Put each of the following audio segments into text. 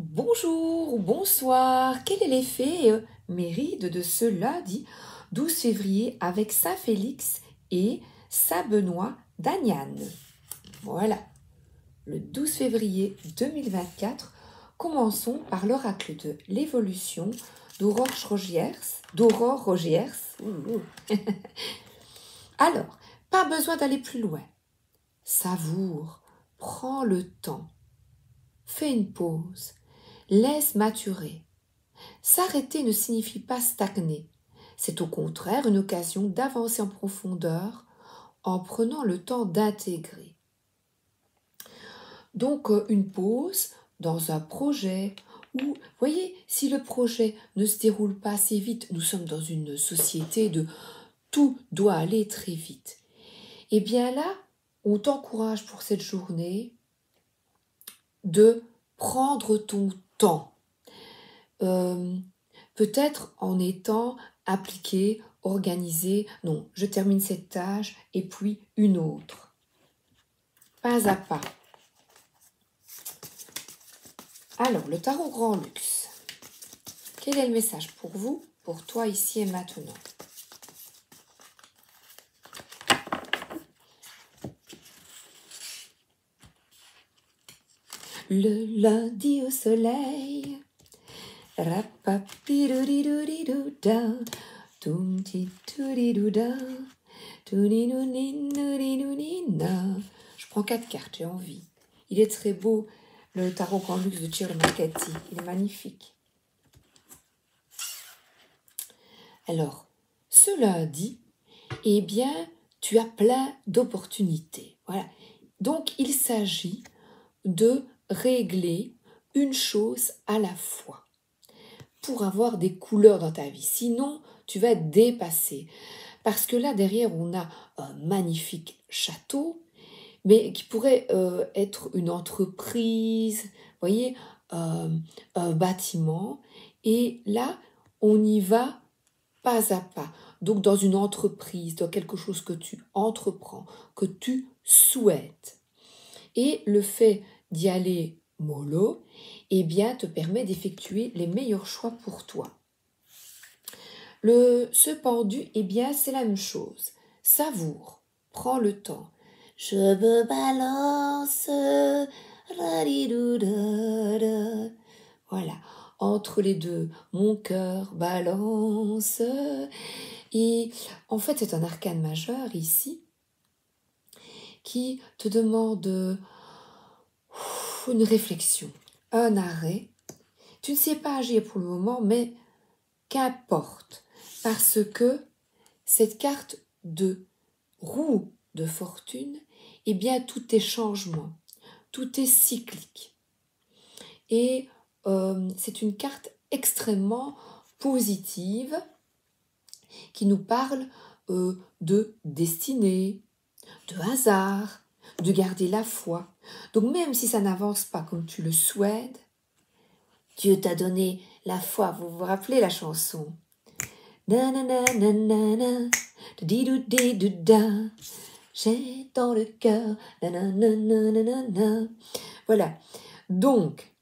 Bonjour ou bonsoir, quel est l'effet Méride de ce lundi 12 février avec Saint Félix et Saint Benoît d'Agnan? Voilà, le 12 février 2024, commençons par l'oracle de l'évolution d'Aurore Rogiers. Alors, pas besoin d'aller plus loin. Savoure, prends le temps, fais une pause. Laisse maturer. S'arrêter ne signifie pas stagner. C'est au contraire une occasion d'avancer en profondeur en prenant le temps d'intégrer. Donc une pause dans un projet ou, voyez, si le projet ne se déroule pas assez vite, nous sommes dans une société de tout doit aller très vite. Et bien là, on t'encourage pour cette journée de prendre ton temps. Peut-être en étant appliqué, organisé. Non, je termine cette tâche et puis une autre. Pas à pas. Alors, le tarot Grand Luxe. Quel est le message pour vous, pour toi, ici et maintenant? Le lundi au soleil. Je prends 4 cartes, j'ai envie. Il est très beau, le tarot Grand Luxe de Ciro Marchetti. Il est magnifique. Alors, ce lundi, eh bien, tu as plein d'opportunités. Voilà. Donc, il s'agit de régler une chose à la fois pour avoir des couleurs dans ta vie. Sinon, tu vas être dépassé. Parce que là, derrière, on a un magnifique château, mais qui pourrait être une entreprise, vous voyez, un bâtiment. Et là, on y va pas à pas. Donc, dans une entreprise, dans quelque chose que tu entreprends, que tu souhaites. Et le fait d'y aller mollo, eh bien, te permet d'effectuer les meilleurs choix pour toi. Ce pendu, eh bien, c'est la même chose. Savoure, prends le temps. Je me balance, voilà, entre les deux, mon cœur balance. Et en fait, c'est un arcane majeur ici qui te demande une réflexion, un arrêt. Tu ne sais pas agir pour le moment, mais qu'importe, parce que cette carte de roue de fortune, eh bien, tout est changement, tout est cyclique. Et c'est une carte extrêmement positive qui nous parle de destinée, de hasard, de garder la foi. Donc même si ça n'avance pas comme tu le souhaites, Dieu t'a donné la foi. Vous vous rappelez la chanson? Na na na na na na, di du di du da. J'ai dans le cœur, na na na na na na. Voilà. Donc,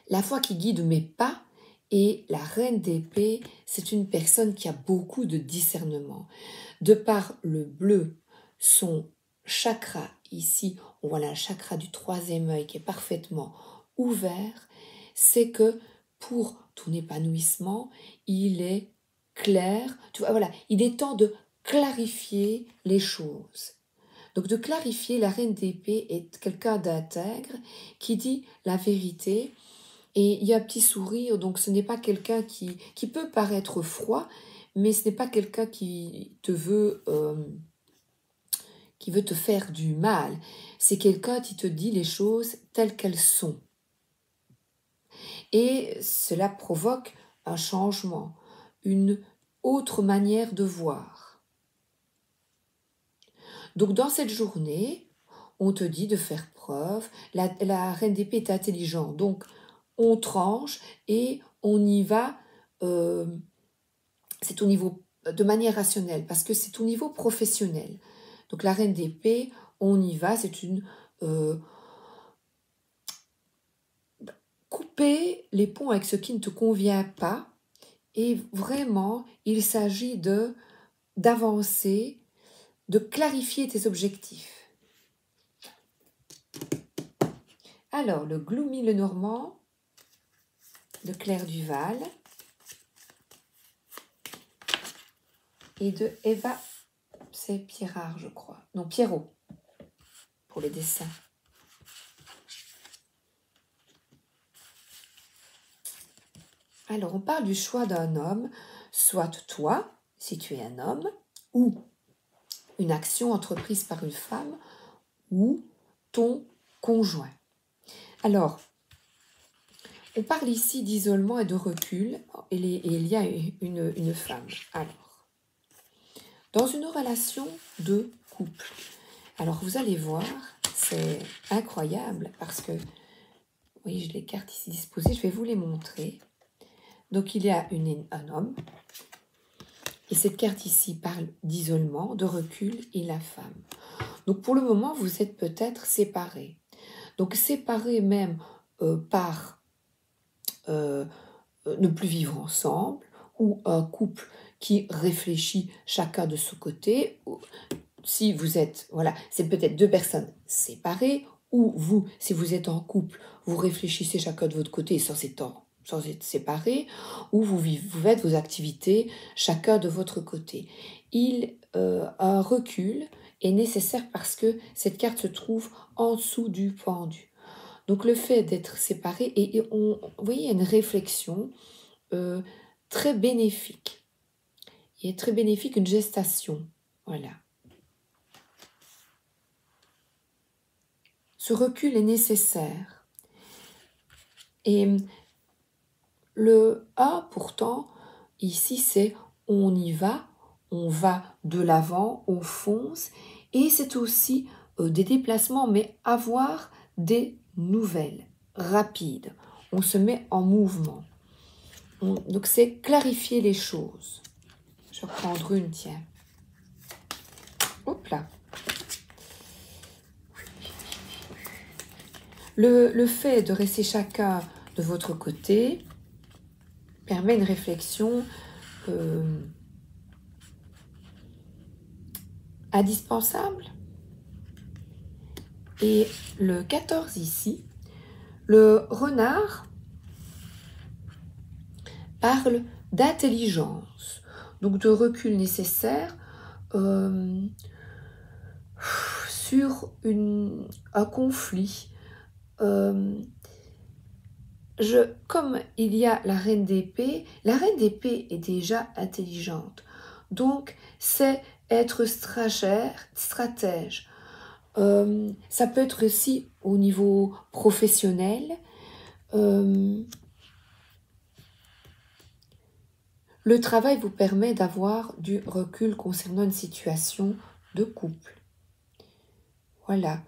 la foi qui guide mes pas, et la reine d'épée, c'est une personne qui a beaucoup de discernement. De par le bleu, son chakra, ici, on voit le chakra du troisième œil qui est parfaitement ouvert, c'est que pour ton épanouissement, il est clair. Tu vois, voilà, il est temps de clarifier les choses. Donc de clarifier, la reine d'épée est quelqu'un d'intègre qui dit la vérité. Et il y a un petit sourire, donc ce n'est pas quelqu'un qui peut paraître froid, mais ce n'est pas quelqu'un qui veut te faire du mal. C'est quelqu'un qui te dit les choses telles qu'elles sont. Et cela provoque un changement, une autre manière de voir. Donc dans cette journée, on te dit de faire preuve. La reine d'épée est intelligente, donc on tranche et on y va, c'est au niveau de manière rationnelle, parce que c'est au niveau professionnel. Donc la reine d'épée, on y va, c'est une couper les ponts avec ce qui ne te convient pas. Et vraiment, il s'agit d'avancer, de clarifier tes objectifs. Alors, le Gloomy Lenormand de Claire Duval et de Eva, c'est Pierrard, je crois. Non, Pierrot, pour les dessins. Alors, on parle du choix d'un homme, soit toi, si tu es un homme, ou une action entreprise par une femme, ou ton conjoint. Alors, on parle ici d'isolement et de recul, et il y a une femme. Alors, dans une relation de couple, alors vous allez voir, c'est incroyable, parce que, oui, j'ai les cartes ici disposées, je vais vous les montrer. Donc, il y a un homme, et cette carte ici parle d'isolement, de recul, et la femme. Donc, pour le moment, vous êtes peut-être séparés. Donc, séparés même par ne plus vivre ensemble, ou un couple qui réfléchit chacun de son côté. Si vous êtes, voilà, c'est peut-être deux personnes séparées, ou vous, si vous êtes en couple, vous réfléchissez chacun de votre côté sans être séparés, ou vous faites vos activités chacun de votre côté. Un recul est nécessaire parce que cette carte se trouve en dessous du pendu. Donc le fait d'être séparé, vous voyez, il y a une réflexion très bénéfique. Il est très bénéfique, une gestation. Voilà. Ce recul est nécessaire. Et le A, pourtant, ici, c'est on y va, on va de l'avant, on fonce. Et c'est aussi des déplacements, mais avoir des nouvelles, rapides. On se met en mouvement. Donc, c'est clarifier les choses. Je vais reprendre une, tiens. Hop là. Le fait de rester chacun de votre côté permet une réflexion indispensable. Et le 14 ici, le renard parle d'intelligence, donc de recul nécessaire sur un conflit. Comme il y a la reine d'épée est déjà intelligente. Donc, c'est être stratège. Ça peut être aussi au niveau professionnel. Le travail vous permet d'avoir du recul concernant une situation de couple. Voilà.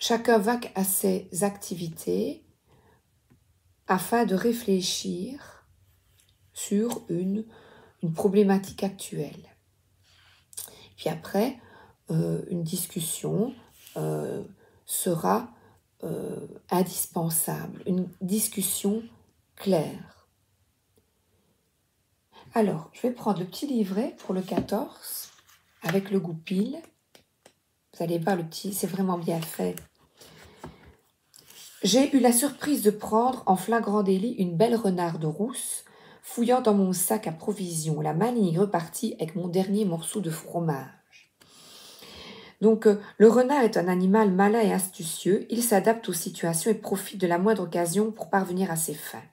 Chacun vaque à ses activités afin de réfléchir sur une problématique actuelle. Puis après, une discussion sera indispensable, une discussion claire. Alors, je vais prendre le petit livret pour le 14 avec le goupil. Vous allez voir, c'est vraiment bien fait. J'ai eu la surprise de prendre en flagrant délit une belle renarde rousse, fouillant dans mon sac à provisions, la maligne repartie avec mon dernier morceau de fromage. Donc, le renard est un animal malin et astucieux. Il s'adapte aux situations et profite de la moindre occasion pour parvenir à ses fins.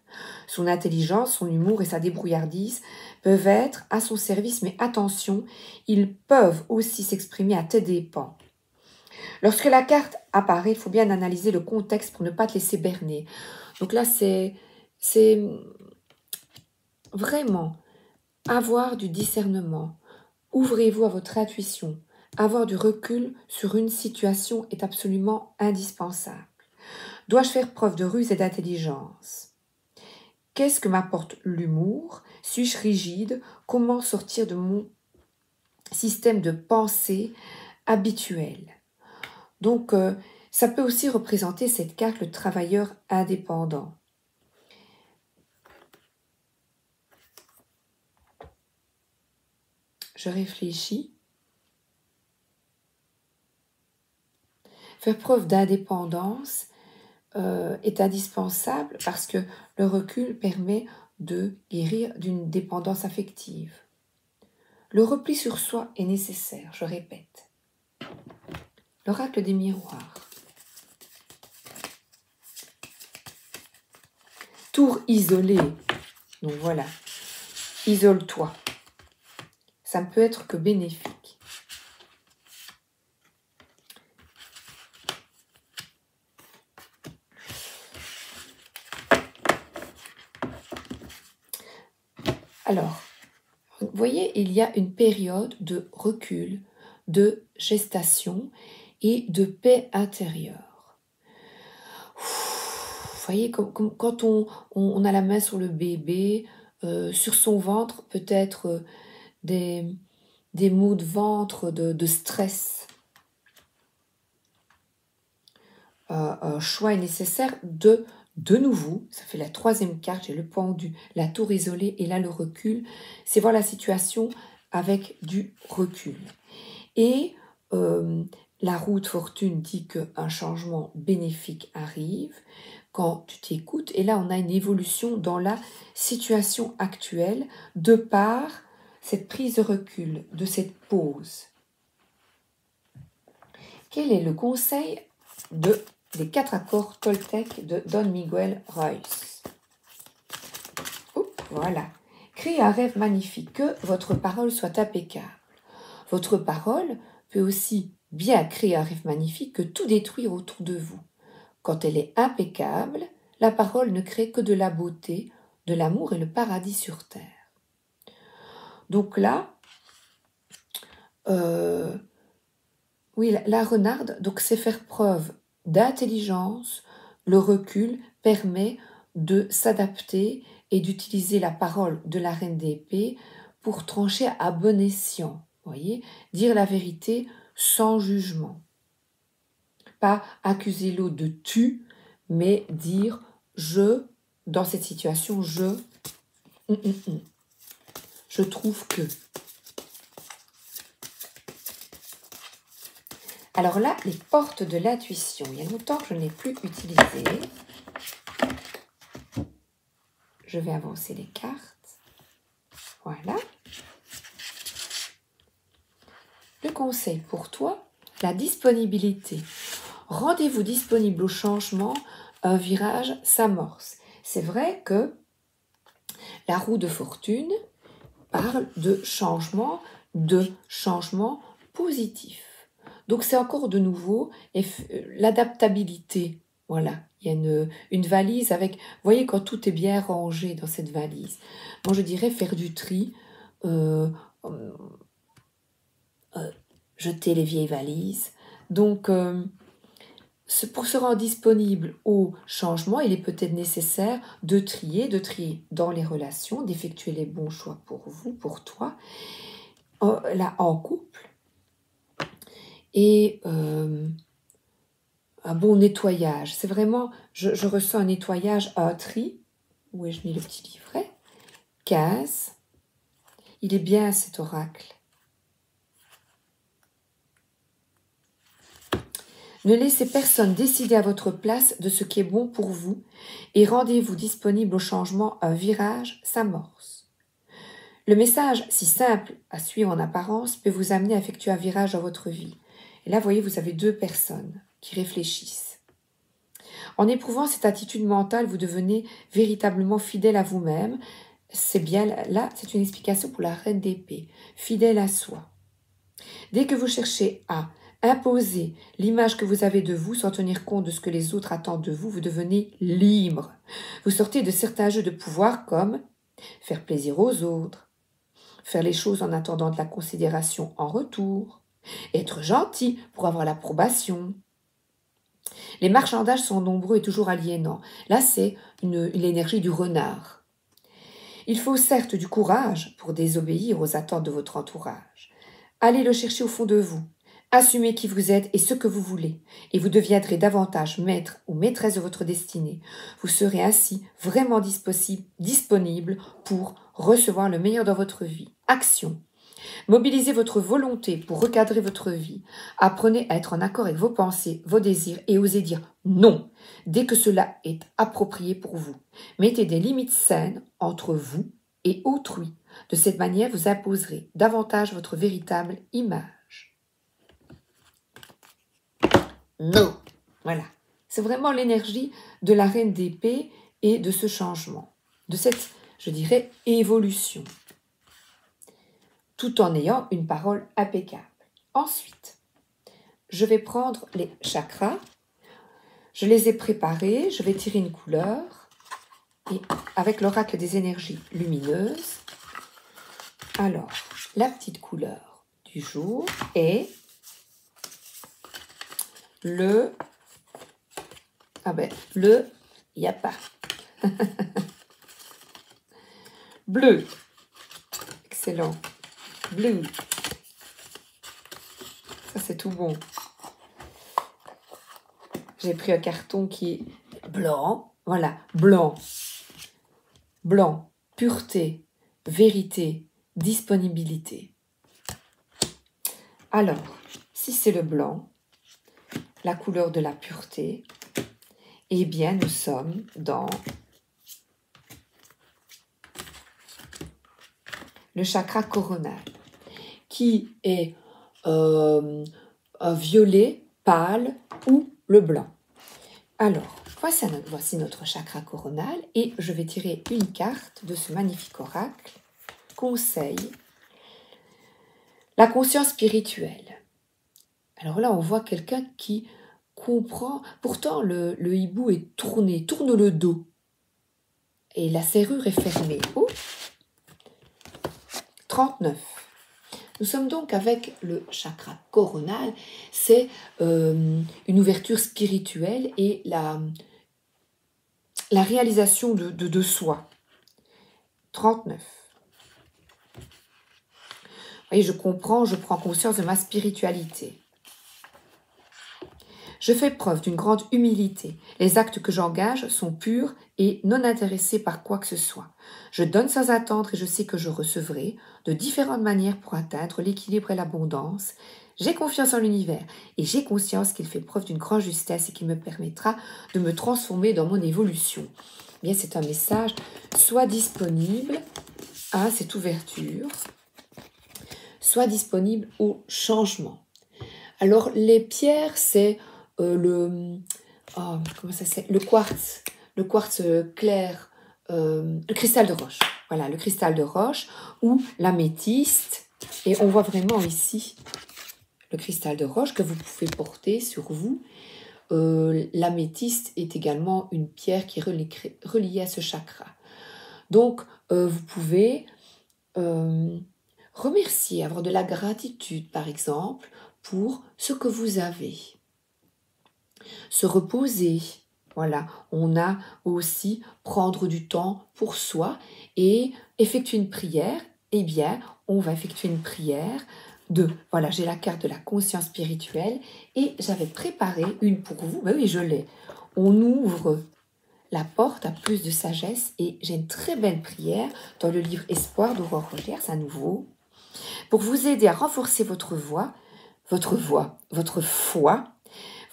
Son intelligence, son humour et sa débrouillardise peuvent être à son service, mais attention, ils peuvent aussi s'exprimer à tes dépens. Lorsque la carte apparaît, il faut bien analyser le contexte pour ne pas te laisser berner. Donc là, c'est vraiment avoir du discernement. Ouvrez-vous à votre intuition. Avoir du recul sur une situation est absolument indispensable. Dois-je faire preuve de ruse et d'intelligence? Qu'est-ce que m'apporte l'humour? Suis-je rigide? Comment sortir de mon système de pensée habituel? Donc, Ça peut aussi représenter cette carte, le travailleur indépendant. Je réfléchis. Faire preuve d'indépendance est indispensable parce que le recul permet de guérir d'une dépendance affective. Le repli sur soi est nécessaire, je répète. L'oracle des miroirs. Tour isolé. Donc voilà, isole-toi. Ça ne peut être que bénéfique. Alors, vous voyez, il y a une période de recul, de gestation et de paix intérieure. Vous voyez, comme quand on a la main sur le bébé, sur son ventre, peut-être des maux de ventre, de stress. Un choix est nécessaire de nouveau, ça fait la troisième carte, j'ai le pendu, la tour isolée et là le recul, c'est voir la situation avec du recul. Et la roue de fortune dit qu'un changement bénéfique arrive quand tu t'écoutes et là on a une évolution dans la situation actuelle de par cette prise de recul, de cette pause. Quel est le conseil des 4 accords Toltec de Don Miguel Ruiz? Voilà. Créez un rêve magnifique, que votre parole soit impeccable. Votre parole peut aussi bien créer un rêve magnifique que tout détruire autour de vous. Quand elle est impeccable, la parole ne crée que de la beauté, de l'amour et le paradis sur terre. Donc là, oui, la renarde, donc c'est faire preuve d'intelligence. Le recul permet de s'adapter et d'utiliser la parole de la reine d'épée pour trancher à bon escient. Voyez, dire la vérité sans jugement. Pas accuser l'autre de tu, mais dire je, dans cette situation, je trouve que. Alors là, les portes de l'intuition. Il y a longtemps que je ne l'ai plus utilisé. Je vais avancer les cartes. Voilà. Le conseil pour toi, la disponibilité. Rendez-vous disponible au changement, un virage s'amorce. C'est vrai que la roue de fortune parle de changement positif. Donc c'est encore de nouveau l'adaptabilité. Voilà, il y a une valise avec, vous voyez, quand tout est bien rangé dans cette valise. Moi je dirais faire du tri, jeter les vieilles valises. Donc pour se rendre disponible au changement, il est peut-être nécessaire de trier dans les relations, d'effectuer les bons choix pour vous, pour toi, là en couple. Et un bon nettoyage. C'est vraiment, je ressens un nettoyage, un tri. Où ai-je mis le petit livret? 15. Il est bien cet oracle. Ne laissez personne décider à votre place de ce qui est bon pour vous et rendez-vous disponible au changement, un virage s'amorce. Le message, si simple à suivre en apparence, peut vous amener à effectuer un virage dans votre vie. Et là, vous voyez, vous avez 2 personnes qui réfléchissent. En éprouvant cette attitude mentale, vous devenez véritablement fidèle à vous-même. C'est bien là, c'est une explication pour la reine d'épée. Fidèle à soi. Dès que vous cherchez à imposer l'image que vous avez de vous sans tenir compte de ce que les autres attendent de vous, vous devenez libre. Vous sortez de certains jeux de pouvoir comme faire plaisir aux autres, faire les choses en attendant de la considération en retour, être gentil pour avoir l'approbation. Les marchandages sont nombreux et toujours aliénants. Là, c'est l'énergie du renard. Il faut certes du courage pour désobéir aux attentes de votre entourage. Allez le chercher au fond de vous. Assumez qui vous êtes et ce que vous voulez, et vous deviendrez davantage maître ou maîtresse de votre destinée. Vous serez ainsi vraiment disponible pour recevoir le meilleur dans votre vie. Action. Mobilisez votre volonté pour recadrer votre vie. Apprenez à être en accord avec vos pensées, vos désirs et osez dire non dès que cela est approprié pour vous. Mettez des limites saines entre vous et autrui. De cette manière, vous imposerez davantage votre véritable image. Non. Voilà. C'est vraiment l'énergie de la reine d'épée et de ce changement, de cette, je dirais, évolution, tout en ayant une parole impeccable. Ensuite, je vais prendre les chakras, je les ai préparés, je vais tirer une couleur, et avec l'oracle des énergies lumineuses, alors, la petite couleur du jour est le... il n'y a pas. Bleu. Excellent. Bleu. Ça, c'est tout bon. J'ai pris un carton qui est blanc. Voilà, blanc. Blanc, pureté, vérité, disponibilité. Alors, si c'est le blanc, la couleur de la pureté, eh bien, nous sommes dans le chakra coronal, qui est un violet pâle ou le blanc. Alors, voici notre chakra coronal et je vais tirer une carte de ce magnifique oracle. Conseil, la conscience spirituelle. Alors là, on voit quelqu'un qui comprend, pourtant le hibou est tourné, tourne le dos et la serrure est fermée. Oh, 39. Nous sommes donc avec le chakra coronal, c'est une ouverture spirituelle et la réalisation de soi. 39. Vous voyez, je comprends, je prends conscience de ma spiritualité. Je fais preuve d'une grande humilité. Les actes que j'engage sont purs et non intéressés par quoi que ce soit. Je donne sans attendre et je sais que je recevrai de différentes manières pour atteindre l'équilibre et l'abondance. J'ai confiance en l'univers et j'ai conscience qu'il fait preuve d'une grande justesse et qu'il me permettra de me transformer dans mon évolution. Bien, c'est un message, sois disponible à cette ouverture, sois disponible au changement. Alors, les pierres, c'est le quartz clair, le cristal de roche. Voilà, le cristal de roche ou l'améthyste. Et on voit vraiment ici le cristal de roche que vous pouvez porter sur vous. L'améthyste est également une pierre qui est reliée à ce chakra. Donc, vous pouvez remercier, avoir de la gratitude, par exemple, pour ce que vous avez. Se reposer, voilà, on a aussi prendre du temps pour soi et effectuer une prière, eh bien, on va effectuer une prière voilà, j'ai la carte de la conscience spirituelle et j'avais préparé une pour vous, ben oui, je l'ai. On ouvre la porte à plus de sagesse et j'ai une très belle prière dans le livre Espoir d'Aurore Rogers, à nouveau, pour vous aider à renforcer votre foi.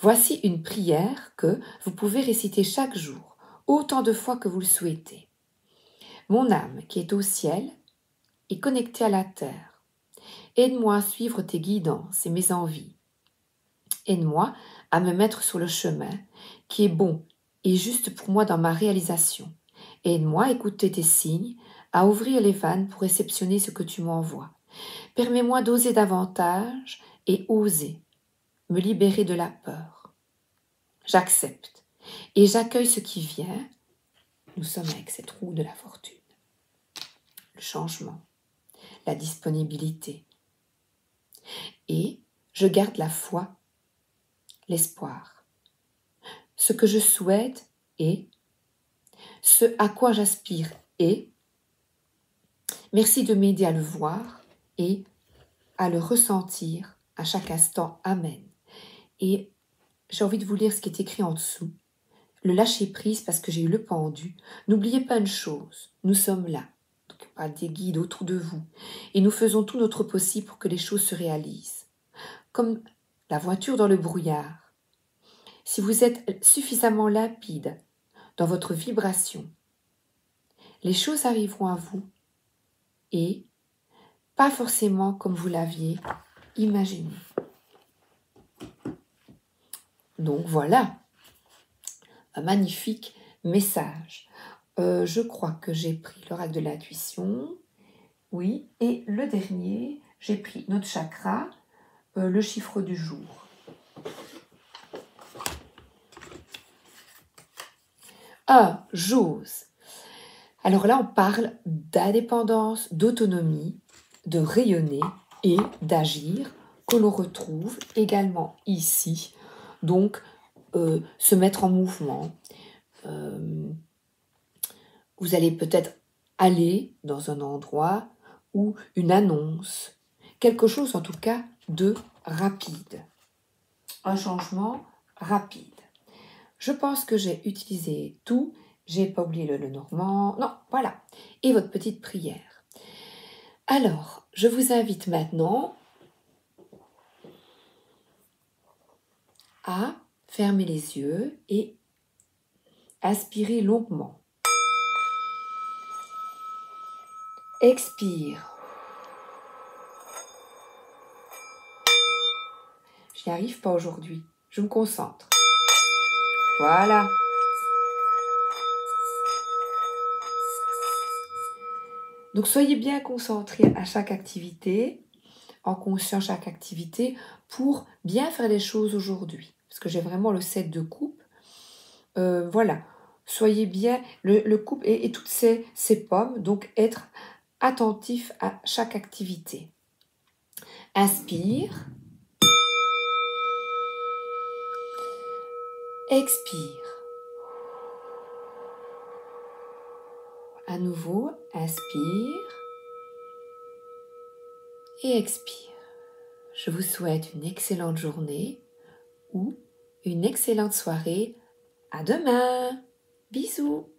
Voici une prière que vous pouvez réciter chaque jour, autant de fois que vous le souhaitez. Mon âme qui est au ciel est connectée à la terre. Aide-moi à suivre tes guidances et mes envies. Aide-moi à me mettre sur le chemin qui est bon et juste pour moi dans ma réalisation. Aide-moi à écouter tes signes, à ouvrir les vannes pour réceptionner ce que tu m'envoies. Permets-moi d'oser davantage et oser me libérer de la peur. J'accepte et j'accueille ce qui vient. Nous sommes avec cette roue de la fortune. Le changement, la disponibilité. Et je garde la foi, l'espoir. Ce que je souhaite est, ce à quoi j'aspire est. Merci de m'aider à le voir et à le ressentir à chaque instant. Amen. Et j'ai envie de vous lire ce qui est écrit en dessous. Le lâcher prise parce que j'ai eu le pendu. N'oubliez pas une chose, nous sommes là, donc pas des guides autour de vous, et nous faisons tout notre possible pour que les choses se réalisent. Comme la voiture dans le brouillard. Si vous êtes suffisamment limpide dans votre vibration, les choses arriveront à vous et pas forcément comme vous l'aviez imaginé. Donc voilà, un magnifique message. Je crois que j'ai pris l'oracle de l'intuition, oui, et le dernier, j'ai pris notre chakra, le chiffre du jour. Ah, j'ose. Alors là, on parle d'indépendance, d'autonomie, de rayonner et d'agir, que l'on retrouve également ici. Donc, se mettre en mouvement. Vous allez peut-être aller dans un endroit ou une annonce, quelque chose en tout cas de rapide. Un changement rapide. Je pense que j'ai utilisé tout. J'ai pas oublié le Normand. Non, voilà. Et votre petite prière. Alors, je vous invite maintenant à fermer les yeux et aspirer longuement. Expire. Je n'y arrive pas aujourd'hui. Je me concentre. Voilà. Donc, soyez bien concentrés à chaque activité, en conscient chaque activité, pour bien faire les choses aujourd'hui. Parce que j'ai vraiment le 7 de coupe. Voilà. Soyez bien, le couple et toutes ces pommes, donc être attentif à chaque activité. Inspire. Expire. À nouveau, inspire et expire. Je vous souhaite une excellente journée ou une excellente soirée. À demain. Bisous.